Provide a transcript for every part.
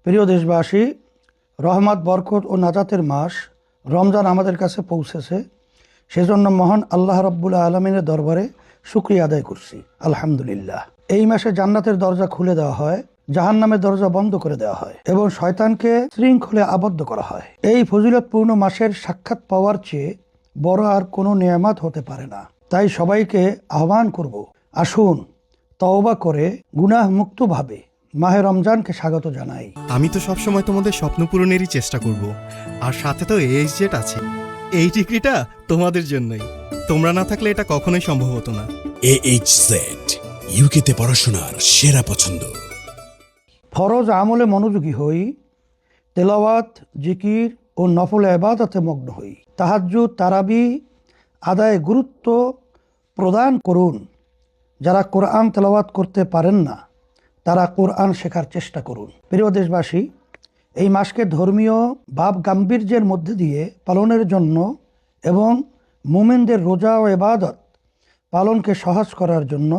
প্রিয় দেশবাসী, রহমত, বরকত ও নাজাতের মাস রমজান আমাদের কাছে পৌঁছেছে। সেজন্য মহান আল্লাহ রাব্বুল আলামিনের দরবারে শুকরিয়া আদায় করছি, আলহামদুলিল্লাহ। এই মাসে জান্নাতের দরজা খুলে দেওয়া হয়, জাহান্নামের দরজা বন্ধ করে দেওয়া হয় এবং শয়তানকে শৃঙ্খলে আবদ্ধ করা হয়। এই ফজিলতপূর্ণ মাসের সাক্ষাৎ পাওয়ার চেয়ে বড় আর কোনো নেয়ামত হতে পারে না। তাই সবাইকে আহ্বান করব, আসুন তওবা করে গুনাহ মুক্তভাবে মাহে রমজানকে স্বাগত জানাই। আমি তো সবসময় তোমাদের স্বপ্ন পূরণেরই চেষ্টা করব, আর সাথে তো এইচজেট আছে। এই ডিগ্রিটা তোমাদের জন্যই। তোমরা না থাকলে এটা কখনোই সম্ভব হতো না। AHZ ইউকেতে পড়াশোনার সেরা পছন্দ। ফরজ আমলে মনোযোগী হই, তেলাওয়াত, জিকির ও নফল ইবাদতে মগ্ন হই। তাহাজ্জুদ, তারাবি আদায়ে গুরুত্ব প্রদান করুন। যারা কোরআন তেলাওয়াত করতে পারেন না, তারা কোরআন শেখার চেষ্টা করুন। প্রিয় দেশবাসী, এই মাসকে ধর্মীয় ভাব গাম্ভীর্যের মধ্যে দিয়ে পালনের জন্য এবং মুমিনদের রোজা ও ইবাদত পালনকে সহজ করার জন্য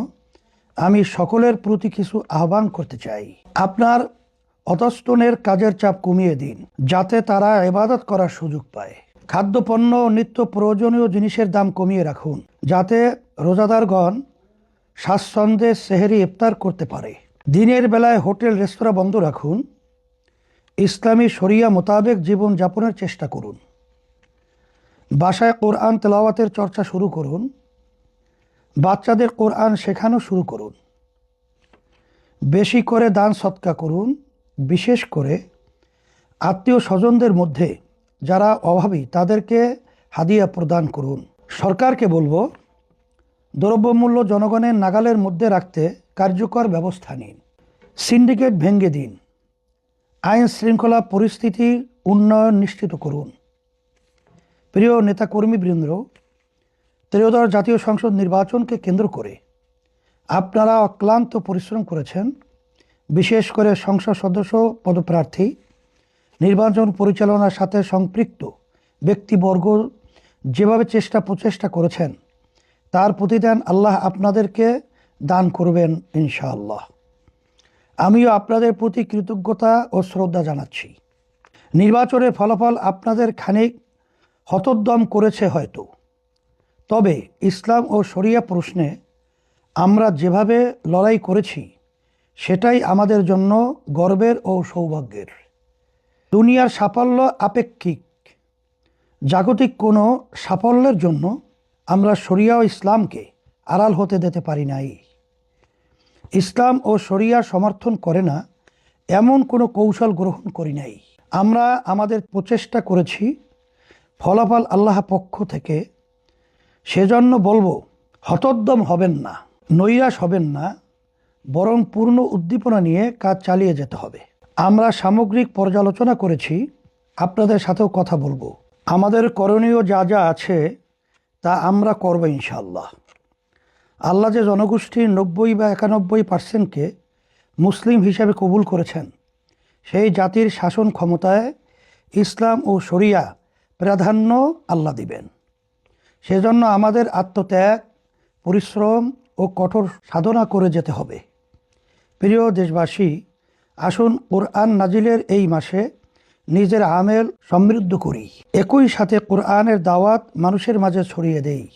আমি সকলের প্রতি কিছু আহ্বান করতে চাই। আপনার অতস্তনের কাজের চাপ কমিয়ে দিন, যাতে তারা ইবাদত করার সুযোগ পায়। খাদ্যপণ্য ও নিত্য প্রয়োজনীয় জিনিসের দাম কমিয়ে রাখুন, যাতে রোজাদারগণ স্বাচ্ছন্দ্যে সেহরি ইফতার করতে পারে। দিনের বেলায় হোটেল রেস্তোরাঁ বন্ধ রাখুন। ইসলামী শরিয়া মোতাবেক জীবন যাপনের চেষ্টা করুন। বাসায় কোরআন তেলাওয়াতের চর্চা শুরু করুন। বাচ্চাদের কোরআন শেখানো শুরু করুন। বেশি করে দান সৎকা করুন। বিশেষ করে আত্মীয় স্বজনদের মধ্যে যারা অভাবী তাদেরকে হাদিয়া প্রদান করুন। সরকারকে বলবো, দ্রব্যমূল্য জনগণের নাগালের মধ্যে রাখতে কার্যকর ব্যবস্থা নিন। সিন্ডিকেট ভেঙে দিন। আইন শৃঙ্খলা পরিস্থিতির উন্নয়ন নিশ্চিত করুন। প্রিয় নেতাকর্মীবৃন্দ, ত্রয়োদশ জাতীয় সংসদ নির্বাচনকে কেন্দ্র করে আপনারা অক্লান্ত পরিশ্রম করেছেন। বিশেষ করে সংসদ সদস্য পদপ্রার্থী, নির্বাচন পরিচালনার সাথে সম্পৃক্ত ব্যক্তিবর্গ যেভাবে প্রচেষ্টা করেছেন, তার প্রতিদান আল্লাহ আপনাদেরকে দান করবেন ইনশাআল্লাহ। আমিও আপনাদের প্রতি কৃতজ্ঞতা ও শ্রদ্ধা জানাচ্ছি। নির্বাচনের ফলাফল আপনাদের খানিক হতোদ্যম করেছে হয়তো, তবে ইসলাম ও শরিয়া প্রশ্নে আমরা যেভাবে লড়াই করেছি সেটাই আমাদের জন্য গর্বের ও সৌভাগ্যের। দুনিয়ার সাফল্য আপেক্ষিক। জাগতিক কোনো সাফল্যের জন্য আমরা শরিয়া ও ইসলামকে আড়াল হতে দিতে পারি নাই। ইসলাম ও শরিয়া সমর্থন করে না এমন কোনো কৌশল গ্রহণ করি নাই। আমরা আমাদের প্রচেষ্টা করেছি, ফলাফল আল্লাহ পক্ষ থেকে। সেজন্য বলবো, হতোদ্যম হবেন না, নৈরাশ হবেন না, বরং পূর্ণ উদ্দীপনা নিয়ে কাজ চালিয়ে যেতে হবে। আমরা সামগ্রিক পর্যালোচনা করেছি, আপনাদের সাথেও কথা বলবো। আমাদের করণীয় যা যা আছে তা আমরা করব ইনশাআল্লাহ। আল্লাহ যে জনগোষ্ঠীর 90 বা 91% মুসলিম হিসাবে কবুল করেছেন, সেই জাতির শাসন ক্ষমতায় ইসলাম ও শরিয়া প্রাধান্য আল্লাহ দিবেন। সেজন্য আমাদের আত্মত্যাগ, পরিশ্রম ও কঠোর সাধনা করে যেতে হবে। প্রিয় দেশবাসী, আসুন কোরআন নাজিলের এই মাসে নিজের আমেল সমৃদ্ধ করি। একই সাথে কোরআনের দাওয়াত মানুষের মাঝে ছড়িয়ে দেই।